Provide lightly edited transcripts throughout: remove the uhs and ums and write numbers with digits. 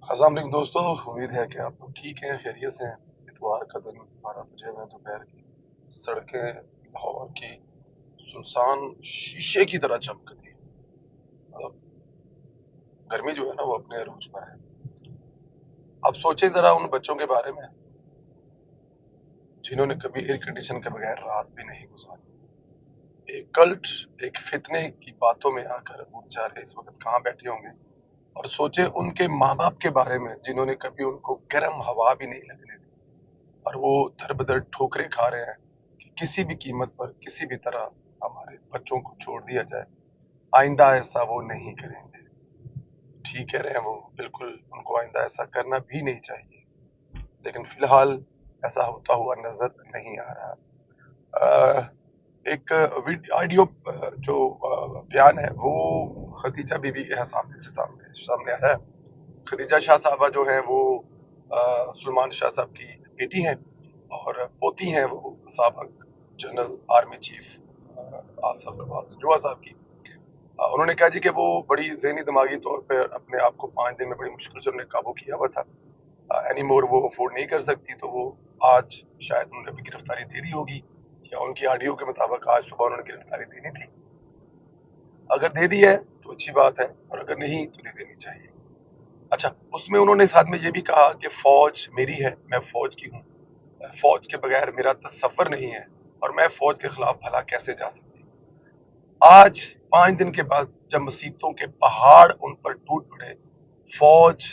अस्सलाम वालेकुम दोस्तों, उम्मीद है कि आप लोग ठीक हैं, खैरियत से हैं। इतवार का दिन 12 बजे हुए हैं दोपहर की। सड़कें लाहौर की सुनसान शीशे की तरह चमकती हैं। मतलब गर्मी जो है ना वो अपने अरूज पर है। अब सोचें जरा उन बच्चों के बारे में जिन्होंने कभी एयर कंडीशन के बगैर रात भी नहीं गुजारी। एक कल्ट, एक फितने की बातों में आकर वो बेचारे इस वक्त कहाँ बैठे होंगे। और सोचे उनके माँ बाप के बारे में जिन्होंने कभी उनको गर्म हवा भी नहीं लगने दी, और वो दर बदर ठोकरें खा रहे हैं कि किसी भी कीमत पर किसी भी तरह हमारे बच्चों को छोड़ दिया जाए। आइंदा ऐसा वो नहीं करेंगे। ठीक कह रहे हैं वो, बिल्कुल उनको आइंदा ऐसा करना भी नहीं चाहिए, लेकिन फिलहाल ऐसा होता हुआ नजर नहीं आ रहा। एक ऑडियो जो बयान है वो खदीजा बीबी के सामने आया है। खदीजा शाह साहबा जो है वो सुलेमान शाह साहब की बेटी हैं और पोती हैं वो साबिक general army chief Asif Nawaz जवा साहब की। उन्होंने कहा जी कि वो बड़ी ज़हनी दिमागी तौर पर अपने आप को 5 दिन में बड़ी मुश्किल से उन्होंने काबू किया हुआ था। एनी मोर वो अफोर्ड नहीं कर सकती, तो वो आज शायद उन्होंने अभी गिरफ्तारी दे दी होगी, या उनकी ऑडियो के मुताबिक आज सुबह उन्होंने गिरफ्तारी देनी थी। अगर दे दी है तो अच्छी बात है, और अगर नहीं तो दे देनी चाहिए। अच्छा, उसमें उन्होंने साथ में ये भी कहा कि फौज मेरी है, मैं फौज की हूँ, फौज के बगैर मेरा तसव्वुर नहीं है, और मैं फौज के खिलाफ भला कैसे जा सकती। आज 5 दिन के बाद जब मुसीबतों के पहाड़ उन पर टूट पड़े, फौज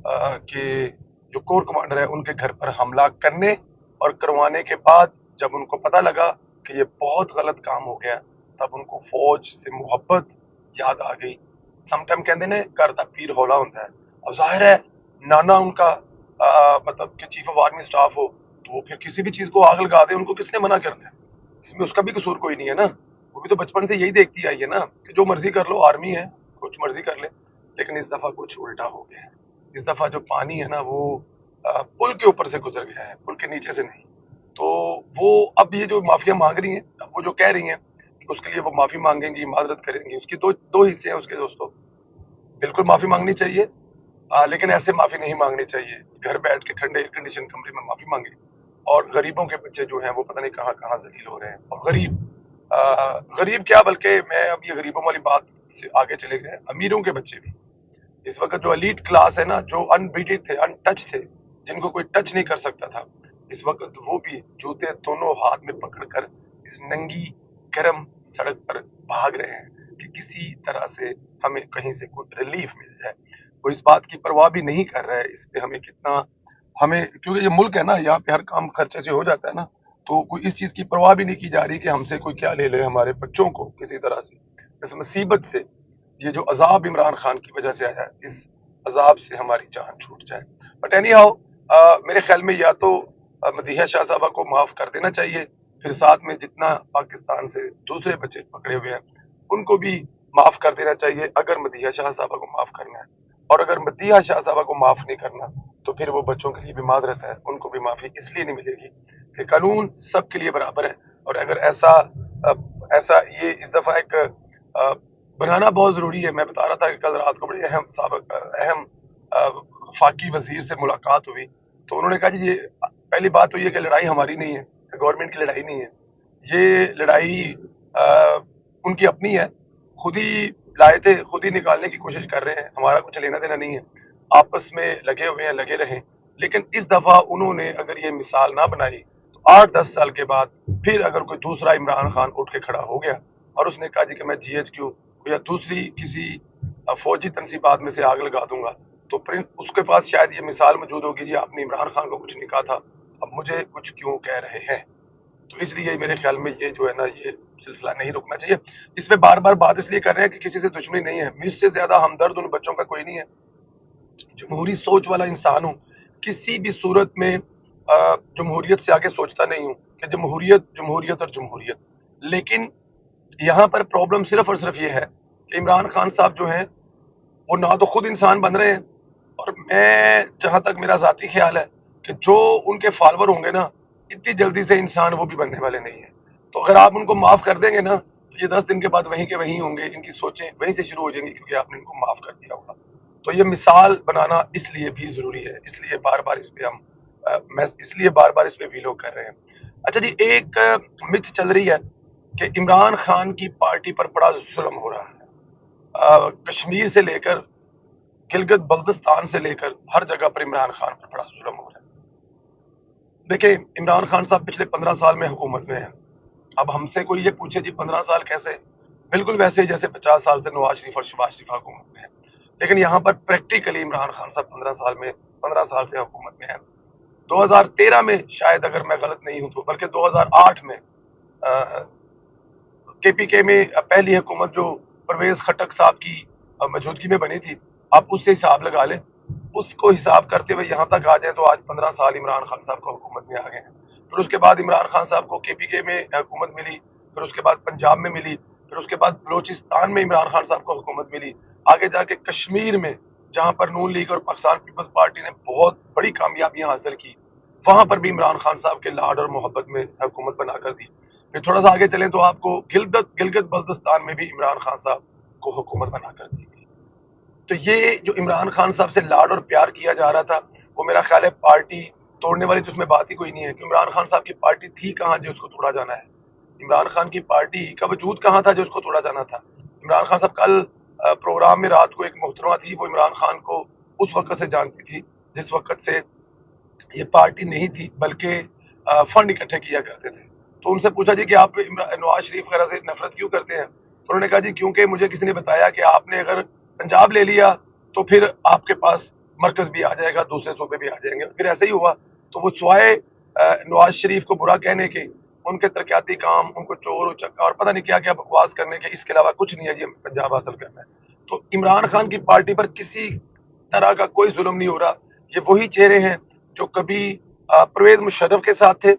के जो कोर कमांडर है उनके घर पर हमला करने और करवाने के बाद जब उनको पता लगा कि ये बहुत गलत काम हो गया, तब उनको फौज से मोहब्बत याद आ गई। समटाइम कहते ने घर दा पीर हौला होता है। अब जाहिर है नाना उनका मतलब कि चीफ ऑफ आर्मी स्टाफ हो, तो वो फिर किसी भी चीज को आग लगा दे, उनको किसने मना करना है? इसमें उसका भी कसूर कोई नहीं है ना। वो भी तो बचपन से यही देखती आई है ना कि जो मर्जी कर लो, आर्मी है, कुछ मर्जी कर ले। लेकिन इस दफा कुछ उल्टा हो गया है। इस दफा जो पानी है ना वो पुल के ऊपर से गुजर गया है, पुल के नीचे से नहीं। तो वो अब ये जो माफिया मांग रही हैं, अब वो जो कह रही हैं कि उसके लिए वो माफी मांगेंगी, माजरत करेंगी, उसकी दो दो हिस्से हैं उसके दोस्तों। बिल्कुल माफी मांगनी चाहिए, लेकिन ऐसे माफी नहीं मांगनी चाहिए घर बैठ के ठंडे एयर कंडीशन कमरे में माफी मांगे। और गरीबों के बच्चे जो हैं वो पता नहीं कहाँ कहाँ जलील हो रहे हैं। और गरीब क्या, बल्कि मैं अब ये गरीबों वाली बात से आगे चले गए, अमीरों के बच्चे भी इस वक्त जो एलीट क्लास है ना, जो अनबीटेड थे, अनटच थे, जिनको कोई टच नहीं कर सकता था, इस वक्त वो भी जूते दोनों हाथ में पकड़कर इस नंगी गर्म सड़क पर भाग रहे हैं कि किसी तरह से हमें कहीं से कोई रिलीफ मिल जाए। वो इस बात की परवाह भी नहीं कर रहा है इस पे हमें कितना, हमें क्योंकि ये मुल्क है ना, यहाँ पे हर काम खर्चे से हो जाता है ना, तो कोई इस चीज की परवाह भी नहीं की जा रही कि हमसे कोई क्या ले ले, हमारे बच्चों को किसी तरह से इस मुसीबत से, ये जो अजाब इमरान खान की वजह से आया है, इस अजाब से हमारी जान छूट जाए। बट एनी हाउ, मेरे ख्याल में या तो मदीहा शाह साहबा को माफ कर देना चाहिए, फिर साथ में जितना पाकिस्तान से दूसरे बच्चे पकड़े हुए हैं उनको भी माफ कर देना चाहिए, अगर मदीहा शाह साहबा को माफ करना है। और अगर मदीहा शाह साहबा को माफ नहीं करना तो फिर वो बच्चों के लिए भी माजरत है, उनको भी माफी इसलिए नहीं मिलेगी कि कानून सबके लिए बराबर है। और अगर ऐसा ये इस दफा एक बनाना बहुत जरूरी है। मैं बता रहा था कि कल रात को बड़ी अहम फाकी वजीर से मुलाकात हुई, तो उन्होंने कहा जी ये पहली बात तो ये कि लड़ाई हमारी नहीं है, गवर्नमेंट की लड़ाई नहीं है, ये लड़ाई उनकी अपनी है, खुद ही लाए थे, खुद ही निकालने की कोशिश कर रहे हैं, हमारा कुछ लेना देना नहीं है, आपस में लगे हुए हैं, लगे रहें। लेकिन इस दफा उन्होंने अगर ये मिसाल ना बनाई तो 8-10 साल के बाद फिर अगर कोई दूसरा इमरान खान उठ के खड़ा हो गया और उसने कहा जी कि मैं GHQ या दूसरी किसी फौजी तनसीबात में से आग लगा दूंगा, तो फिर उसके पास शायद ये मिसाल मौजूद होगी, जी आपने इमरान खान को कुछ नहीं कहा था, अब मुझे कुछ क्यों कह रहे हैं। तो इसलिए मेरे ख्याल में ये जो है ना, ये सिलसिला नहीं रुकना चाहिए। इस पे बार बार बात इसलिए कर रहे हैं कि किसी से दुश्मनी नहीं है, मुझसे ज्यादा हमदर्द उन बच्चों का कोई नहीं है। जमहूरी सोच वाला इंसान हूँ, किसी भी सूरत में जमहूरियत से आगे सोचता नहीं हूँ कि जमहूरियत जमहूरियत और जमहूरियत। लेकिन यहाँ पर प्रॉब्लम सिर्फ और सिर्फ ये है कि इमरान खान साहब जो हैं वो ना तो खुद इंसान बन रहे हैं, और मैं जहां तक मेरा जाती ख्याल है कि जो उनके फॉलोअर होंगे ना, इतनी जल्दी से इंसान वो भी बनने वाले नहीं है। तो अगर आप उनको माफ कर देंगे ना, तो ये 10 दिन के बाद वहीं के वहीं होंगे, इनकी सोचें वहीं से शुरू हो जाएंगी क्योंकि आपने इनको माफ कर दिया होगा। تو یہ مثال بنانا اس لیے بھی ضروری ہے، اس لیے بار بار اس پہ میں اس لیے بار بار اس پہ ویلو کر رہے ہیں۔ اچھا جی، ایک متھ چل رہی ہے کہ عمران خان کی پارٹی پر بڑا ظلم ہو رہا ہے، کشمیر سے لے کر گلگت بلتستان سے لے کر ہر جگہ پر عمران خان پر بڑا ظلم ہو رہا ہے۔ دیکھیں، عمران خان صاحب پچھلے 15 سال میں حکومت میں ہیں۔ اب ہم سے کوئی یہ پوچھے جی 15 سال کیسے، بالکل ویسے ہی جیسے 50 سال سے نواز شریف اور شہباز شریف حکومت میں ہیں، لیکن یہاں پر پریکٹیکلی عمران خان صاحب 15 سال سے حکومت میں ہیں۔ 2013 میں شاید اگر میں غلط نہیں ہوں تو، بلکہ 2008 میں کے پی کے میں پہلی حکومت جو پرویز خٹک صاحب کی موجودگی میں بنی تھی، آپ اس سے حساب لگا لیں، اس کو حساب کرتے ہوئے یہاں تک آ جائیں تو آج 15 سال عمران خان صاحب کو حکومت میں آ گئے ہیں۔ پھر اس کے بعد عمران خان صاحب کو کے پی کے میں حکومت ملی، پھر اس کے بعد پنجاب میں ملی، پھر اس کے بعد بلوچستان میں عمران خان صاحب کو حکومت ملی، آگے جا کے کشمیر میں جہاں پر نون لیگ اور پاکستان پیپلز پارٹی نے بہت بڑی کامیابیاں حاصل کی، وہاں پر بھی عمران خان صاحب کے لاڈ اور محبت میں حکومت بنا کر دی۔ پھر تھوڑا سا آگے چلیں تو آپ کو گلگت بلتستان میں بھی عمران خان صاحب کو حکومت بنا کر دی گئی۔ تو یہ جو عمران خان صاحب سے لاڈ اور پیار کیا جا رہا تھا، وہ میرا خیال ہے پارٹی توڑنے والی تو اس میں بات ہی کوئی نہیں ہے کہ عمران خان صاحب کی پارٹی تھی کہاں جو اس کو توڑا جانا ہے؟ عمران خان کی پارٹی کا وجود کہاں تھا جو اس کو توڑا جانا تھا؟ عمران خان صاحب کل پروگرام میں رات کو ایک محترمہ تھی، وہ عمران خان کو اس وقت سے جانتی تھی جس وقت سے یہ پارٹی نہیں تھی بلکہ فنڈ اکٹھے کیا کرتے تھے۔ تو ان سے پوچھا جی کہ آپ نواز شریف وغیرہ سے نفرت کیوں کرتے ہیں؟ تو انہوں نے کہا جی کیونکہ مجھے کسی نے بتایا کہ آپ نے اگر پنجاب لے لیا تو پھر آپ کے پاس مرکز بھی آ جائے گا، دوسرے صوبے بھی آ جائیں گے۔ پھر ایسے ہی ہوا، تو وہ سوائے نواز شریف کو برا کہنے کے، ان کے ترقیاتی کام، ان کو چور و چکا اور پتہ نہیں کیا کیا بکواس کرنے کے، اس کے علاوہ کچھ نہیں ہے جی پنجاب حاصل کرنا ہے۔ تو عمران خان کی پارٹی پر کسی طرح کا کوئی ظلم نہیں ہو رہا۔ یہ وہی چہرے ہیں جو کبھی پرویز مشرف کے ساتھ تھے،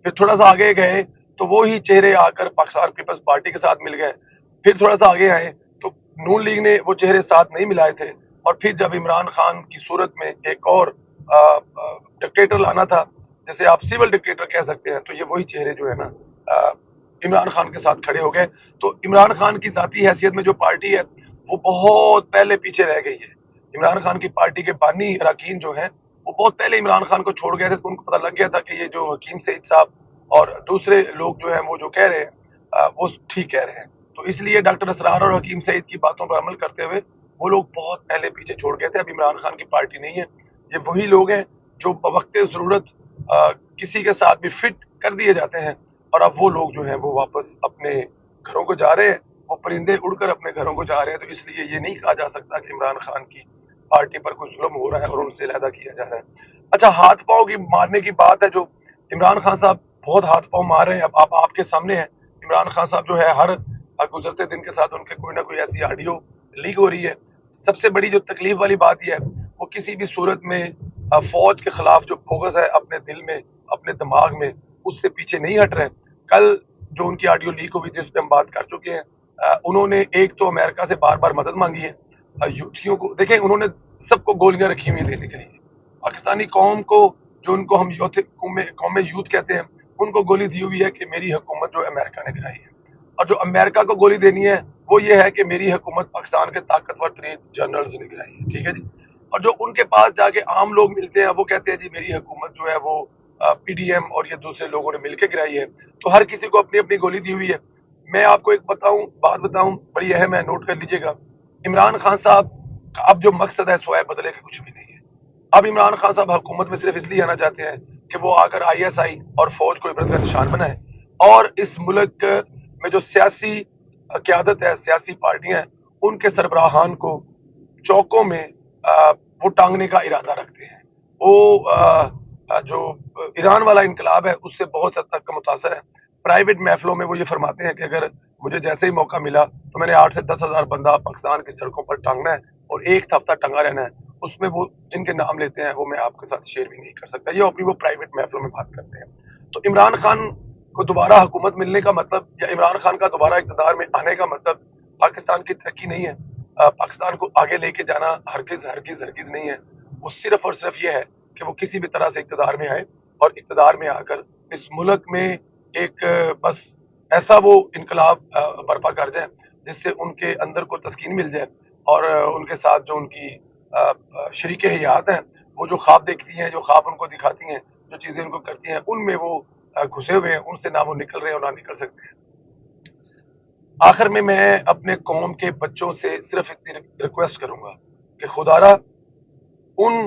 پھر تھوڑا سا آگے گئے تو وہی چہرے آ کر پاکستان پیپلز پارٹی کے ساتھ مل گئے، پھر تھوڑا سا آگے آئے تو نون لیگ نے وہ چہرے ساتھ نہیں ملائے تھے، اور پھر جب عمران خان کی صورت میں ایک اور ڈکٹیٹر لانا تھا جسے آپ سول ڈکٹیٹر کہہ سکتے ہیں، تو یہ وہی چہرے جو ہے نا عمران خان کے ساتھ کھڑے ہو گئے۔ تو عمران خان کی ذاتی حیثیت میں جو پارٹی ہے وہ بہت پہلے پیچھے رہ گئی ہے۔ عمران خان کی پارٹی کے بانی اراکین جو ہیں وہ بہت پہلے عمران خان کو چھوڑ گئے تھے، تو ان کو پتہ لگ گیا تھا کہ یہ جو حکیم سعید صاحب اور دوسرے لوگ جو ہیں وہ جو کہہ رہے ہیں وہ ٹھیک کہہ رہے ہیں۔ تو اس لیے ڈاکٹر اسرار اور حکیم سعید کی باتوں پر عمل کرتے ہوئے وہ لوگ بہت پہلے پیچھے چھوڑ گئے تھے۔ اب عمران خان کی پارٹی نہیں ہے، یہ وہی لوگ ہیں جو بوقت ضرورت کسی کے ساتھ بھی فٹ کر دیے جاتے ہیں، اور اب وہ لوگ جو ہیں وہ واپس اپنے گھروں کو جا رہے ہیں، وہ پرندے اڑ کر اپنے گھروں کو جا رہے ہیں۔ تو اس لیے یہ نہیں کہا جا سکتا کہ عمران خان کی پارٹی پر کوئی ظلم ہو رہا ہے اور ان سے علیحدہ کیا جا رہا ہے۔ اچھا، ہاتھ پاؤں کی مارنے کی بات ہے، جو عمران خان صاحب بہت ہاتھ پاؤں مار رہے ہیں، اب آپ کے سامنے ہیں۔ عمران خان صاحب جو ہے ہر گزرتے دن کے ساتھ ان کے کوئی نہ کوئی ایسی آڈیو لیک ہو رہی ہے۔ سب سے بڑی جو تکلیف والی بات یہ ہے، وہ کسی بھی صورت میں فوج کے خلاف جو بغض ہے اپنے دل میں، اپنے دماغ میں، اس سے پیچھے نہیں ہٹ رہے۔ کل جو ان کی آڈیو لیک ہوئی تھی اس پہ ہم بات کر چکے ہیں۔ انہوں نے ایک تو امریکہ سے بار بار مدد مانگی ہے یوتھیوں کو، دیکھیں انہوں نے سب کو گولیاں رکھی ہوئی دینے کے لیے، پاکستانی قوم کو، جو ان کو ہم قوم یوتھ کہتے ہیں، ان کو گولی دی ہوئی ہے کہ میری حکومت جو امریکہ نے گرائی ہے، اور جو امریکہ کو گولی دینی ہے وہ یہ ہے کہ میری حکومت پاکستان کے طاقتور ترین جنرلز نے گرائی ہے، ٹھیک ہے جی۔ اور جو ان کے پاس جا کے عام لوگ ملتے ہیں وہ کہتے ہیں جی میری حکومت جو ہے وہ پی ڈی ایم اور یہ دوسرے لوگوں نے مل کے گرائی ہے۔ تو ہر کسی کو اپنی اپنی گولی دی ہوئی ہے۔ میں آپ کو ایک بات بتاؤں بڑی اہم ہے، نوٹ کر لیجئے گا۔ عمران خان صاحب کا اب جو مقصد ہے سوائے بدلے کا کچھ بھی نہیں ہے۔ اب عمران خان صاحب حکومت میں صرف اس لیے آنا چاہتے ہیں کہ وہ آ کر آئی ایس آئی اور فوج کو عبرت کا نشان بنائے، اور اس ملک میں جو سیاسی قیادت ہے، سیاسی پارٹیاں ہیں، ان کے سربراہان کو چوکوں میں وہ ٹانگنے کا ارادہ رکھتے ہیں۔ وہ جو ایران والا انقلاب ہے اس سے بہت حد تک متاثر ہے۔ پرائیویٹ محفلوں میں وہ یہ فرماتے ہیں کہ اگر مجھے جیسے ہی موقع ملا تو میں نے 8 سے 10 ہزار بندہ پاکستان کی سڑکوں پر ٹانگنا ہے اور ایک ہفتہ ٹنگا رہنا ہے۔ اس میں وہ جن کے نام لیتے ہیں وہ میں آپ کے ساتھ شیئر بھی نہیں کر سکتا، یہ اپنی وہ پرائیویٹ محفلوں میں بات کرتے ہیں۔ تو عمران خان کو دوبارہ حکومت ملنے کا مطلب، یا عمران خان کا دوبارہ اقتدار میں آنے کا مطلب پاکستان کی ترقی نہیں ہے، پاکستان کو آگے لے کے جانا ہرگز ہرگز ہرگز نہیں ہے۔ وہ صرف اور صرف یہ ہے کہ وہ کسی بھی طرح سے اقتدار میں آئے، اور اقتدار میں آ کر اس ملک میں ایک بس ایسا وہ انقلاب برپا کر جائے جس سے ان کے اندر کو تسکین مل جائے، اور ان کے ساتھ جو ان کی शरीक हयात हैं, वो जो ख्वाब देखती हैं, जो ख्वाब उनको दिखाती हैं, जो चीज़ें उनको करती हैं, उनमें वो घुसे हुए हैं, उनसे ना वो निकल रहे हैं और ना निकल सकते हैं। आखिर में मैं अपने कौम के बच्चों से सिर्फ इतनी रिक्वेस्ट करूंगा कि खुदारा उन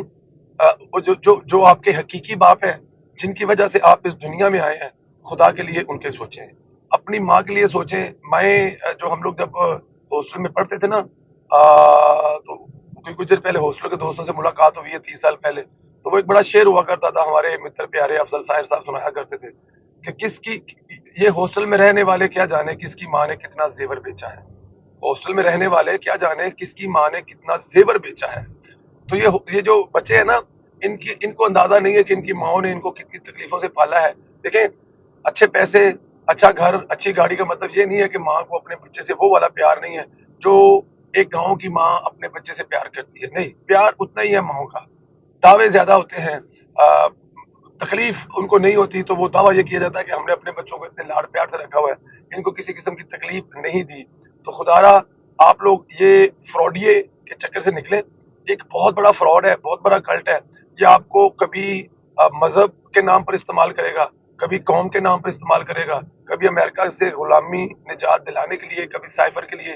वो जो आपके हकीकी बाप हैं, जिनकी वजह से आप इस दुनिया में आए हैं, खुदा के लिए उनके सोचें, अपनी माँ के लिए सोचें। माएँ जो हम लोग जब हॉस्टल में पढ़ते थे ना, तो कुछ देर पहले हॉस्टल के दोस्तों से मुलाकात हुई है 30 साल पहले, तो वो एक बड़ा शेर हुआ करता था, हमारे मित्र प्यारे अफजल साहिर साहब सुनाया करते थे कि किसकी ये हॉस्टल में रहने वाले क्या जाने किसकी माँ ने कितना जेवर बेचा है। हॉस्टल में रहने वाले क्या जाने किसकी माँ ने कितना जेवर बेचा है। तो ये जो बच्चे हैं ना, इनको अंदाजा नहीं है कि इनकी माओ ने इनको कितनी तकलीफों से पाला है। देखें, अच्छे पैसे, अच्छा घर, अच्छी गाड़ी का मतलब ये नहीं है कि माँ को अपने बच्चे से वो वाला प्यार नहीं है जो एक गांव की माँ अपने बच्चे से प्यार करती है। नहीं, प्यार उतना ही है माओ का, दावे ज्यादा होते हैं। तकलीफ उनको नहीं होती तो वो दावा ये किया जाता है कि हमने अपने बच्चों को इतने लाड़ प्यार से रखा हुआ है, इनको किसी किस्म की तकलीफ नहीं दी। तो खुदारा आप लोग ये फ्रॉडिये के चक्कर से निकले। एक बहुत बड़ा फ्रॉड है, बहुत बड़ा कल्ट है। ये आपको कभी मजहब के नाम पर इस्तेमाल करेगा, कभी कौम के नाम पर इस्तेमाल करेगा, कभी अमेरिका से गुलामी निजात दिलाने के लिए, कभी साइफर के लिए,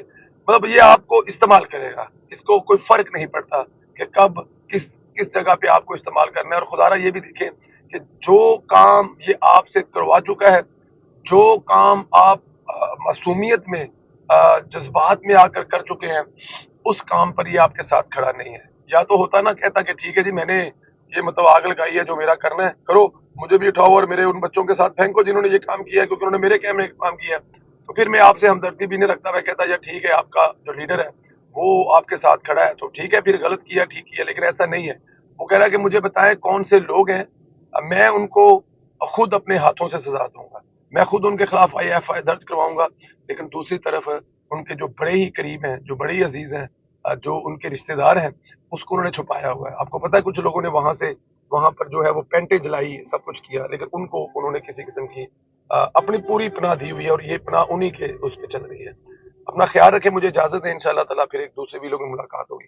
मतलब ये आपको इस्तेमाल करेगा। इसको कोई फर्क नहीं पड़ता कि कब किस जगह पे आपको इस्तेमाल करना है। और खुदारा ये भी देखें कि जो काम ये आपसे करवा चुका है, जो काम आप मासूमियत में जज्बात में आकर कर चुके हैं, उस काम पर ये आपके साथ खड़ा नहीं है। या तो होता ना, कहता कि ठीक है जी, मैंने ये मतलब आग लगाई है, जो मेरा करना है करो, मुझे भी उठाओ और मेरे उन बच्चों के साथ फेंको जिन्होंने ये काम किया है, क्योंकि उन्होंने मेरे कहने में काम किया है। तो फिर मैं आपसे हमदर्दी भी नहीं रखता, मैं कहता यार ठीक है, आपका जो लीडर है वो आपके साथ खड़ा है तो ठीक है, फिर गलत किया ठीक किया। लेकिन ऐसा नहीं है। वो कह रहा है कि मुझे बताएं कौन से लोग हैं, मैं उनको खुद अपने हाथों से सजा दूंगा, मैं खुद उनके खिलाफ IFI दर्ज करवाऊंगा। लेकिन दूसरी तरफ उनके जो बड़े ही करीब हैं, जो बड़े ही अजीज हैं, जो उनके रिश्तेदार हैं, उसको उन्होंने छुपाया हुआ है। आपको पता है कुछ लोगों ने वहां पर जो है वो पेंटे जलाई, सब कुछ किया, लेकिन उनको उन्होंने किसी किस्म की अपनी पूरी पनाह दी हुई है, और ये पनाह उन्हीं के उस पर चल रही है। अपना ख्याल रखें, मुझे इजाजत है, इंशाल्लाह ताला फिर एक दूसरे वीडियो में मुलाकात होगी।